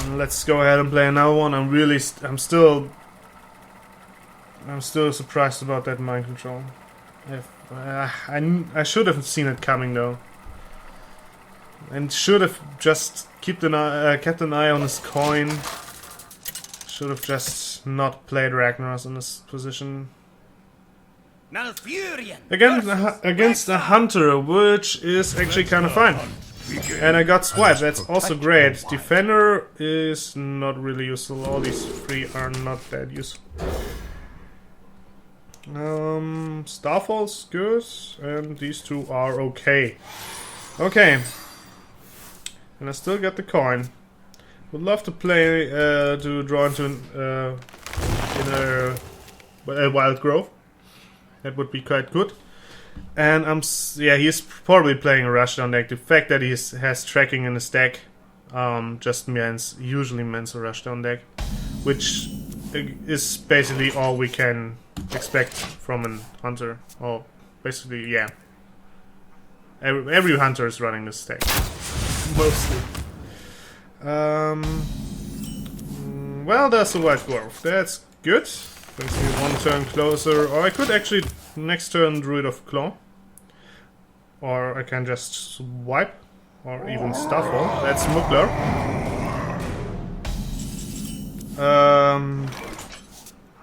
And let's go ahead and play another one. I'm still surprised about that mind control. I should have seen it coming though, and should have just kept an eye on his coin. Should have just not played Ragnaros in this position. Against a hunter, which is actually kind of fine. And I got swipe, that's also great. Defender is not really useful. All these three are not that useful. Starfall's good, and these two are okay. Okay. And I still get the coin. Would love to play, to draw into a wild growth. That would be quite good. And yeah, he's probably playing a rushdown deck. The fact that he has tracking in his deck just usually means a rushdown deck, which is basically all we can expect from a hunter. Or basically, yeah, every hunter is running this deck mostly. Well, that's a white dwarf. That's good. Brings me one turn closer. Or I could actually next turn Druid of Claw. Or I can just swipe. Or even Starfall. That's Mugler.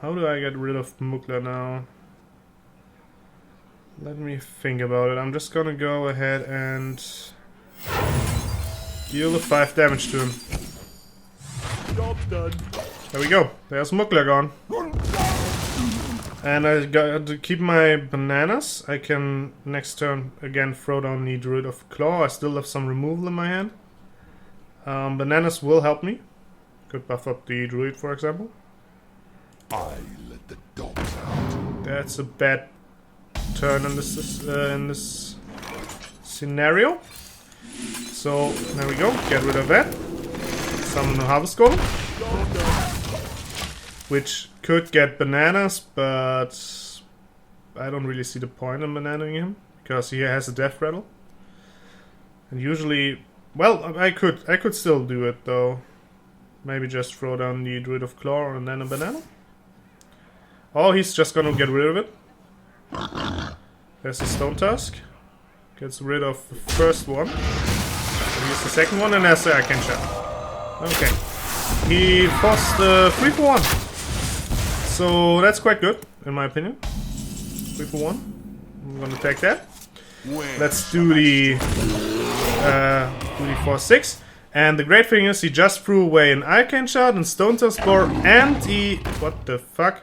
How do I get rid of Mugler now? Let me think about it. I'm just gonna go ahead and deal the 5 damage to him. Job's done. There we go. There's Mugler gone. And I got to keep my bananas. I can next turn again throw down the Druid of Claw. I still have some removal in my hand. Bananas will help me. Could buff up the Druid, for example. I let the dogs out. That's a bad turn in this scenario. So there we go. Get rid of that. Summon the Harvest Golem, which could get bananas, but I don't really see the point in bananaing him because he has a death rattle. And usually, well, I could still do it though. Maybe just throw down the Druid of Claw and then a banana. Oh, he's just gonna get rid of it. There's a Stone Tusk. Gets rid of the first one. Here's the second one, and there's the Arcane Shot. Okay. He forced 3 for 1. So that's quite good, in my opinion. 3 for 1. I'm gonna take that. Let's do the 4-6. And the great thing is he just threw away an Arcane Shot and Stone Tusk Spore and the... what the fuck?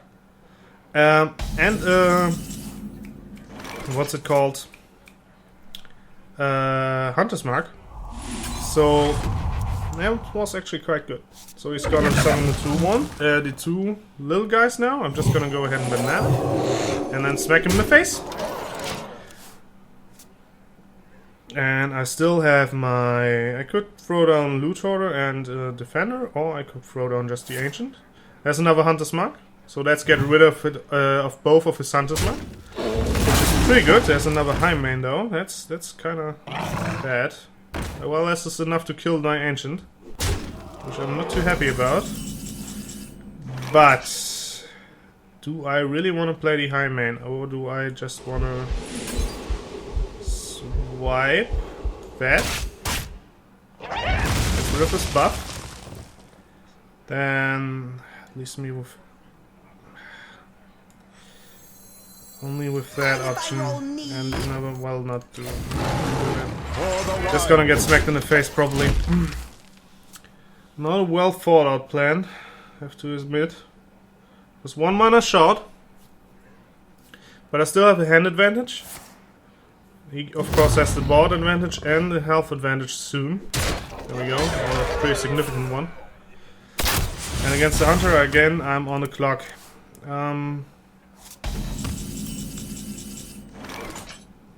What's it called? Hunter's Mark. So that was actually quite good. So he's gonna summon the 2 little guys now. I'm just gonna go ahead and banana and then smack him in the face. And I still have my... I could throw down Loot Hoarder and Defender, or I could throw down just the Ancient. There's another Hunter's Mark. So let's get rid of it, of both of his Hunter's Mark, which is pretty good. There's another High Main though. That's kind of bad. Well, this is enough to kill my Ancient, which I'm not too happy about. But do I really want to play the High Main, or do I just want to swipe that? Get rid of this buff. Then leaves me with only with that option and another. Well, not do that. Just gonna get smacked in the face probably. Not a well thought out plan, have to admit. There's 1 mana short, but I still have a hand advantage. He of course has the board advantage and the health advantage soon. There we go, a pretty significant one. And against the Hunter again, I'm on the clock.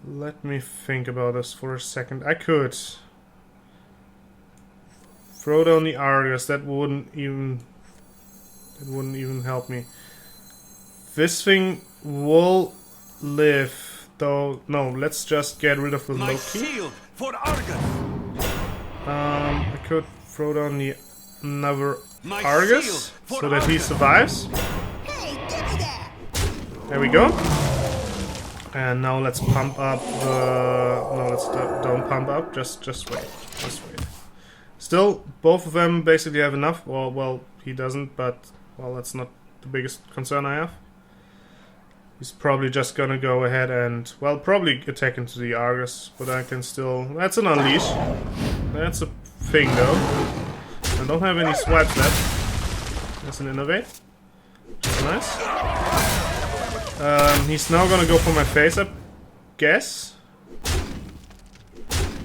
Let me think about this for a second. I could throw down the Argus. That wouldn't even help me. This thing will live, though. No, let's just get rid of the Loki. Shield for Argus. I could throw down the another Argus so that he survives. There we go. And now let's pump up the... No, let's don't pump up. Just wait. Just wait. Still, both of them basically have enough. Well, he doesn't, but... Well, that's not the biggest concern I have. He's probably just gonna go ahead and... Well, probably attack into the Argus. But I can still... That's an Unleash. That's a thing, though. I don't have any swipes left. That's an Innovate. Which is nice. He's now gonna go for my face, I guess.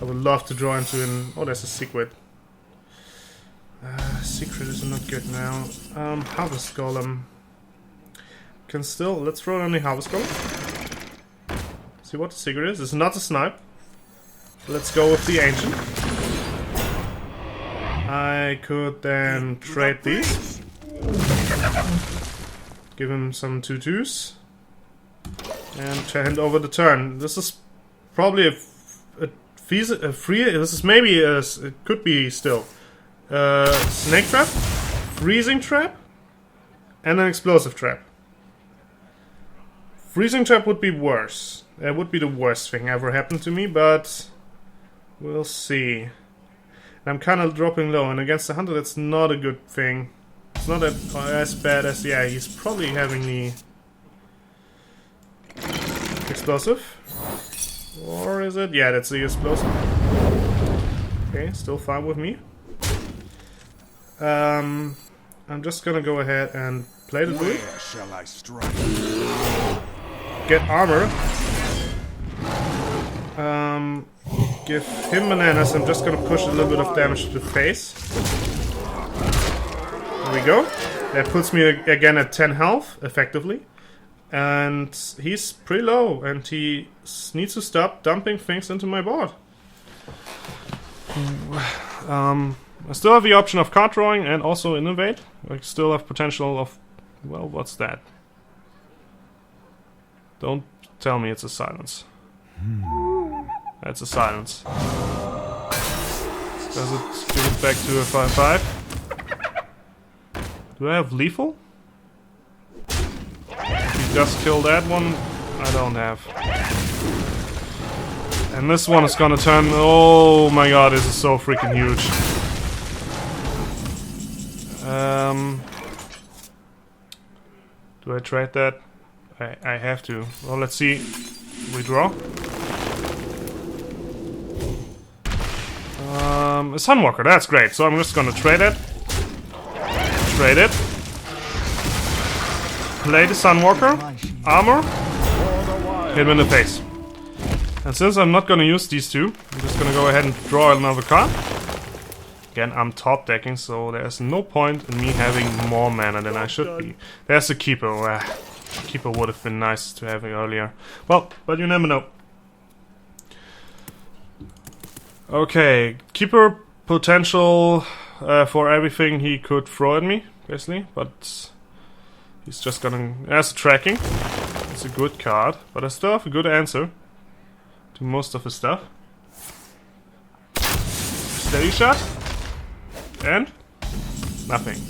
I would love to draw into an... Oh, there's a Secret. Secret is not good now. Harvest Golem. Can still... Let's throw it on the Harvest Golem. See what the Secret is. It's not a Snipe. Let's go with the Ancient. I could then trade these. Give him some 2/2s. And hand over the turn. This is probably a free. This is maybe it could be still Snake Trap, Freezing Trap, and an Explosive Trap. Freezing Trap would be worse. That would be the worst thing ever happened to me, but we'll see. I'm kind of dropping low, and against the Hunter, that's not a good thing. It's not as bad as... Yeah, he's probably having the... Explosive? Or is it? Yeah, that's the Explosive. Okay, still fine with me. I'm just gonna go ahead and play the Druid. Where shall I strike? Get armor. Give him bananas. I'm just gonna push a little bit of damage to the face. There we go. That puts me again at 10 health, effectively. And he's pretty low, and he needs to stop dumping things into my board. I still have the option of card drawing and also innovate. I still have potential of... Well, what's that? Don't tell me it's a silence. That's a silence. Does it give it back to a 5/5? Do I have lethal? Just kill that one. I don't have. And this one is gonna turn... Oh my god, this is so freaking huge. Do I trade that? I have to. Well, let's see. We draw. A Sunwalker, that's great. So I'm just gonna trade it. Trade it. Play the Sunwalker, armor, hit him in the face. And since I'm not gonna use these two, I'm just gonna go ahead and draw another card. Again, I'm top decking, so there's no point in me having more mana than I should be. There's a Keeper. Keeper would have been nice to have earlier. Well, but you never know. Okay, Keeper potential for everything he could throw at me, basically, but... He's just gonna... As tracking. It's a good card, but I still have a good answer to most of his stuff. Steady shot. And? Nothing.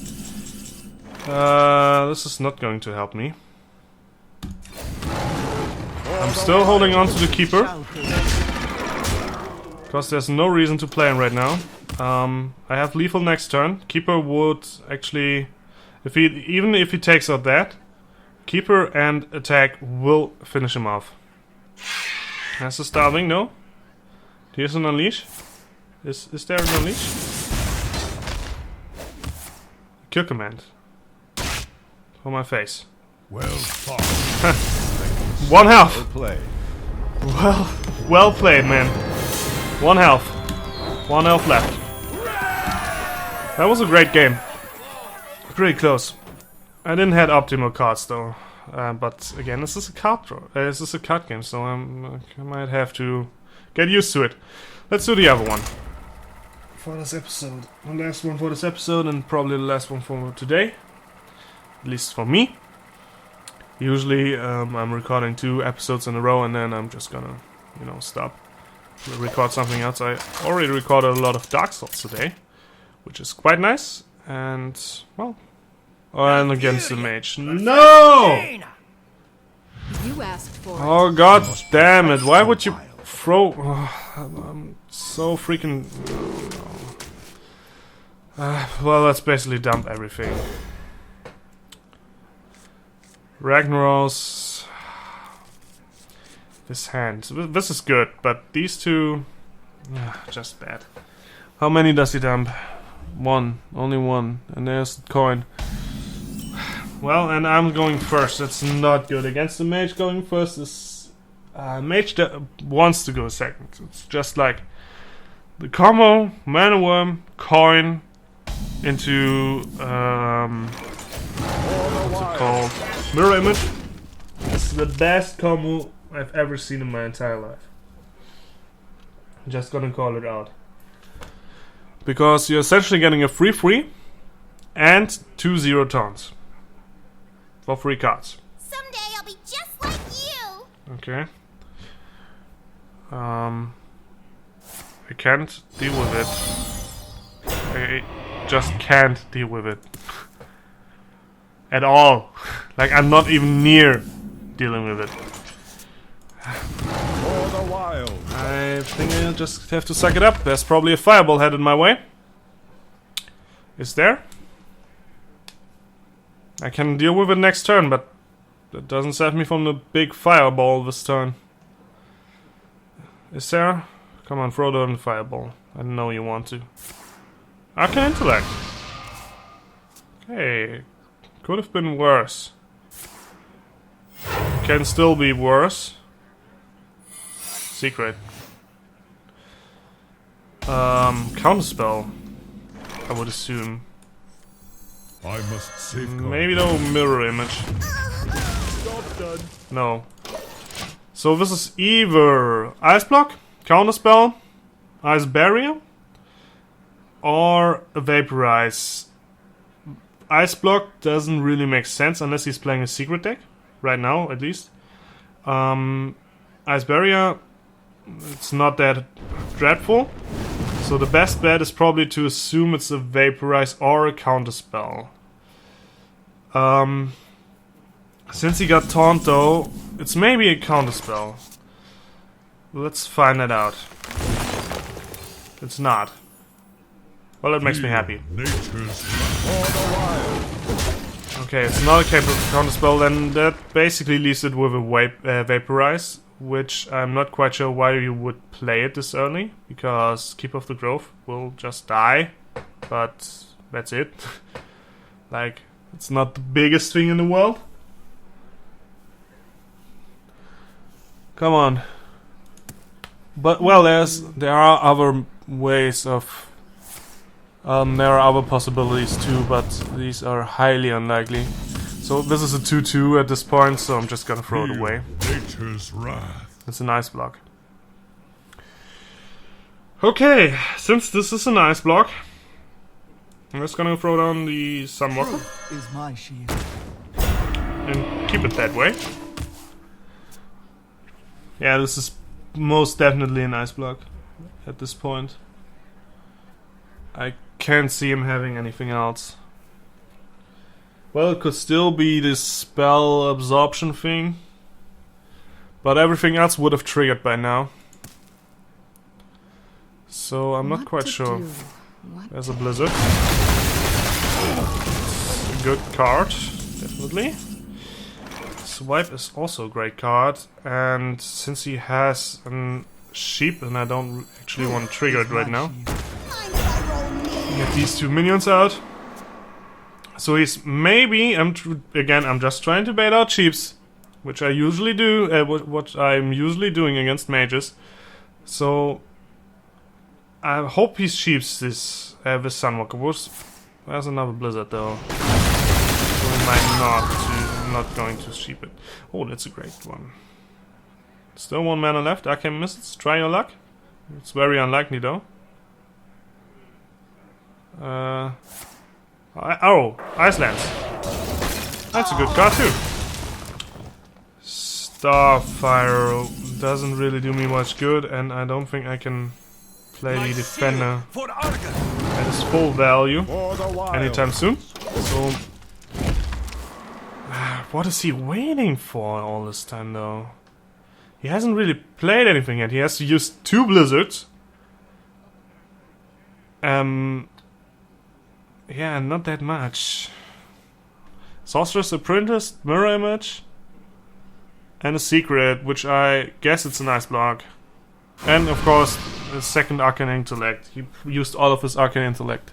This is not going to help me. I'm still holding on to the Keeper. Because there's no reason to play him right now. I have lethal next turn. Keeper would actually... Even if he takes out that, Keeper and attack will finish him off. Has a Starving? No. Here's an Unleash. Is there an Unleash? Kill command. For my face. Well fought. 1 health. Well played. Well played, man. 1 health. 1 health left. That was a great game. Pretty close. I didn't have optimal cards though, but again, this is a card draw. This is a card game, so I might have to get used to it. Let's do the other one for this episode. The last one for this episode, and probably the last one for today, at least for me. Usually, I'm recording 2 episodes in a row, and then I'm just gonna, stop, record something else. I already recorded a lot of Dark Souls today, which is quite nice. And, well... Oh, and against the mage. No! You asked for Oh, god damn it. Why would you throw... Oh, I'm so freaking... well, let's basically dump everything. Ragnaros... This hand. This is good, but these two... just bad. How many does he dump? One. Only one. And there's the coin. Well, and I'm going first. That's not good. Against the mage, going first is... mage that wants to go second. It's just like... The combo, mana worm, coin... Into... what's it called? Mirror image. It's the best combo I've ever seen in my entire life. Just gonna call it out. Because you're essentially getting a free and 2/0 taunts. For 3 cards. Someday I'll be just like you. Okay. I can't deal with it. I just can't deal with it. At all. Like, I'm not even near dealing with it. For the wild. I think I'll just have to suck it up. There's probably a fireball headed my way. Is there? I can deal with it next turn, but that doesn't save me from the big fireball this turn. Is there? Come on, throw down the fireball. I know you want to. Arcane Intellect. Okay. Could have been worse. Can still be worse. Secret. Counterspell. I would assume. I must safeguard. Maybe no mirror image. No. So this is either Ice Block, Counterspell, Ice Barrier, or a Vaporize. Ice Block doesn't really make sense unless he's playing a secret deck. Right now, at least. Ice Barrier, it's not that dreadful. So the best bet is probably to assume it's a Vaporize or a Counterspell. Since he got Taunt though, it's maybe a Counterspell. Let's find that out. It's not. Well, it makes me happy. Okay, it's not a capable Counterspell, then that basically leaves it with a Vaporize, which I'm not quite sure why you would play it this early, because Keep of the Grove will just die, but that's it. Like, it's not the biggest thing in the world. Come on. But, well, there are other ways of... there are other possibilities too, but these are highly unlikely. So this is a 2/2 at this point, so I'm just gonna throw it away. Nature's wrath. It's an ice block. Okay, since this is an ice block, I'm just gonna throw down the Sunwalker Is my shield. and keep it that way. Yeah, this is most definitely an ice block at this point. I can't see him having anything else. Well, it could still be this spell absorption thing, but everything else would have triggered by now. So I'm not quite sure. There's a Blizzard. It's a good card, definitely. Swipe is also a great card, and since he has a sheep, and I don't actually want to trigger it right now. Get these 2 minions out. So he's maybe, I'm just trying to bait out sheeps, which I usually do, what I'm usually doing against mages. So I hope he sheeps this Sunwalker. There's another Blizzard though. So he might not going to sheep it. Oh, that's a great one. Still 1 mana left. Arcane Missiles, try your luck. It's very unlikely though. Oh, Icelands. That's a good card too. Starfire doesn't really do me much good, and I don't think I can play the Defender at his full value For the wild. anytime soon. So, what is he waiting for all this time, though? He hasn't really played anything yet. He has to use 2 blizzards. Yeah, not that much. Sorceress, Apprentice, Mirror Image, and a Secret, which I guess it's an Ice Block. And of course, the second Arcane Intellect. He used all of his Arcane Intellect.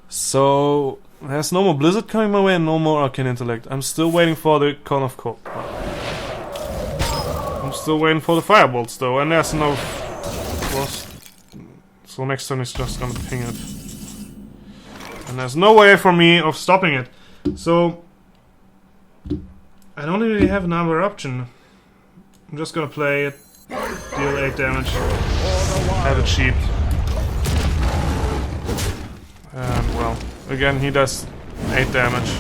So, there's no more Blizzard coming my way and no more Arcane Intellect. I'm still waiting for the Cone of Cold. I'm still waiting for the Firebolts though, and there's no frost. So next turn he's just gonna ping it. And there's no way for me of stopping it. So I don't really have another option. I'm just gonna play it, deal 8 damage, have it sheep. And well, again he does 8 damage.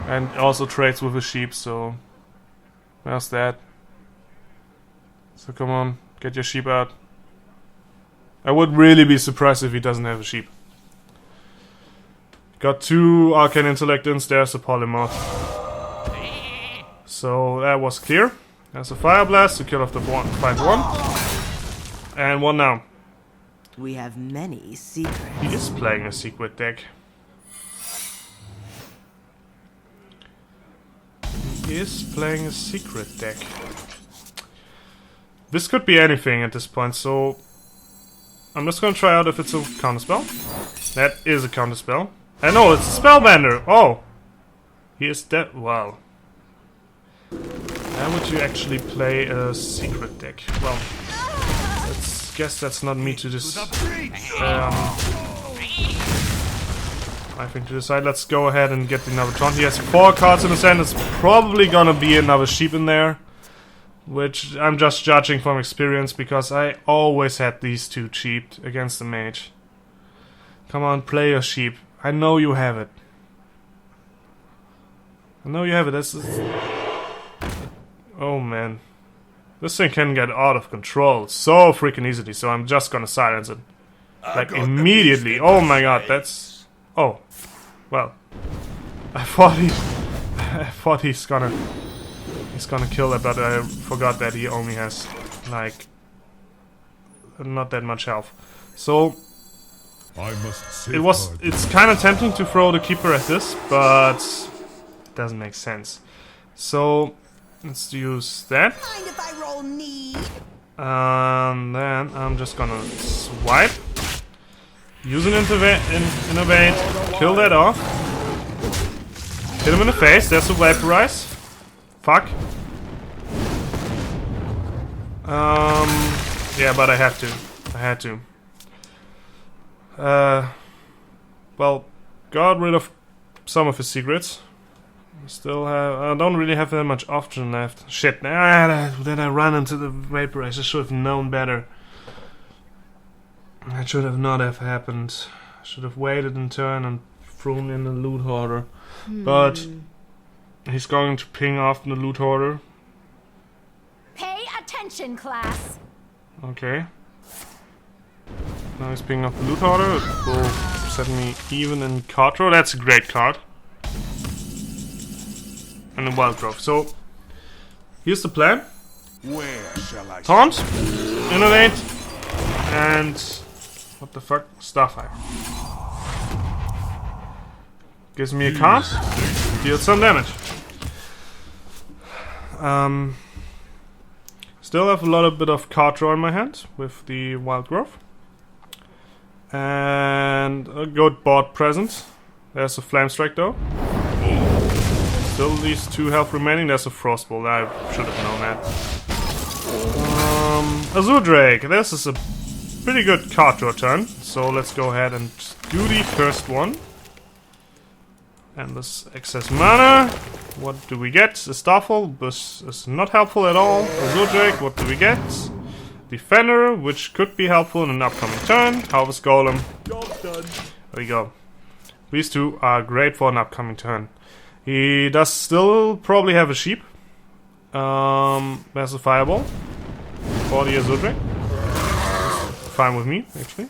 And also trades with a sheep, so there's that. So come on, get your sheep out. I would really be surprised if he doesn't have a sheep. Got 2 Arcane Intellect in, there's a Polymoth. So that was clear. There's a Fire Blast to kill off the 5-1. And 1 down. We have many secrets. He is playing a secret deck. He is playing a secret deck. This could be anything at this point, so I'm just gonna try out if it's a counterspell. That is a counterspell. I know, it's a Spellbender! Oh! He is dead. Wow. How would you actually play a secret deck? Well, let's guess that's not me to I think to decide. Let's go ahead and get another taunt. He has 4 cards in his hand. It's probably gonna be another sheep in there. Which I'm just judging from experience because I always had these 2 cheaped against the mage. Come on, play your sheep. I know you have it. I know you have it. Oh man. This thing can get out of control so freaking easily, so I'm just gonna silence it. Like immediately. Oh my god, that's... Oh. Well. I thought he's gonna kill that, but I forgot that he only has, like, not that much health. So, it's kind of tempting to throw the Keeper at this, but it doesn't make sense. So, let's use that. Mind if I roll need? And then I'm just gonna swipe. Use an Innovate, kill that off. Hit him in the face, there's a Vaporize. Fuck. Yeah, but I have to. I had to. Well, got rid of some of his secrets. Still have... I don't really have that much option left. Shit. Then I ran into the Vaporize. I should have known better. That should have not have happened. I should have waited in turn and thrown in the Loot Hoarder. But... he's going to ping off the Loot Hoarder. Pay attention, class. Okay. Now he's picking up the Loot Hoarder. It will set me even in card draw. That's a great card. And a Wild Growth. So, here's the plan. Where shall I Taunt, Innovate, and... what the fuck? Starfire. Gives me a card. Deals some damage. Still have a little bit of card draw in my hand with the Wild Growth. And a good board present. There's a Flame Strike though. Still these 2 health remaining. There's a Frostbolt. I should have known that. Azure Drake. This is a pretty good card draw turn. So let's go ahead and do the first one. And this excess mana. What do we get? A Starfall. This is not helpful at all. Azure Drake. What do we get? Defender, which could be helpful in an upcoming turn. Harvest Golem. Job done. There we go. These 2 are great for an upcoming turn. He does still probably have a sheep. There's a Fireball for the Azure Drake. Fine with me, actually.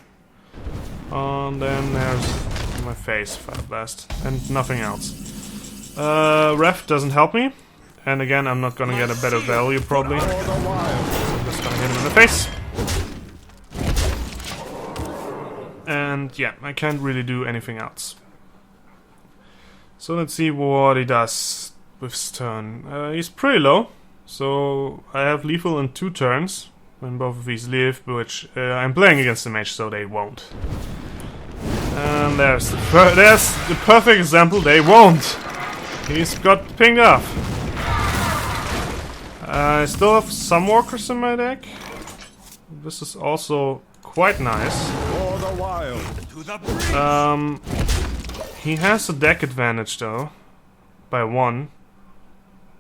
And then there's my face, Fire Blast, and nothing else. Ref doesn't help me, and again, I'm not gonna get a better value probably. So I'm just gonna hit him in the face. And yeah, I can't really do anything else. So let's see what he does with his turn. He's pretty low, so I have lethal in 2 turns when both of these live, which I'm playing against the mage, so they won't. And there's the perfect example, they won't! He's got pinged off. I still have some walkers in my deck. This is also quite nice. For the wild. He has a deck advantage though, by 1,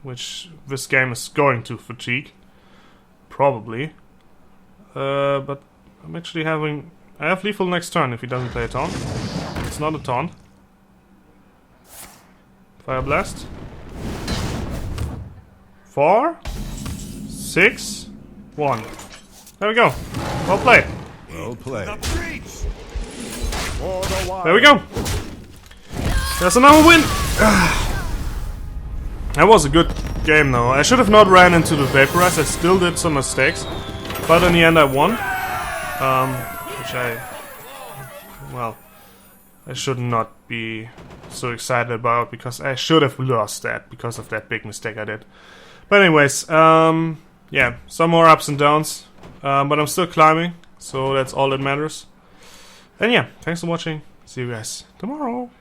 which this game is going to fatigue, probably. But I'm actually having... I have lethal next turn if he doesn't play a taunt. It's not a taunt. Fire Blast. 4, 6, 1. There we go. Well played. Well played. There we go. There's another win. That was a good game though. I should have not ran into the Vaporize. I still did some mistakes, but in the end I won. Which I should not be so excited about, because I should have lost that because of that big mistake I did. But anyways, yeah, some more ups and downs, but I'm still climbing, so that's all that matters. And yeah, thanks for watching. See you guys tomorrow.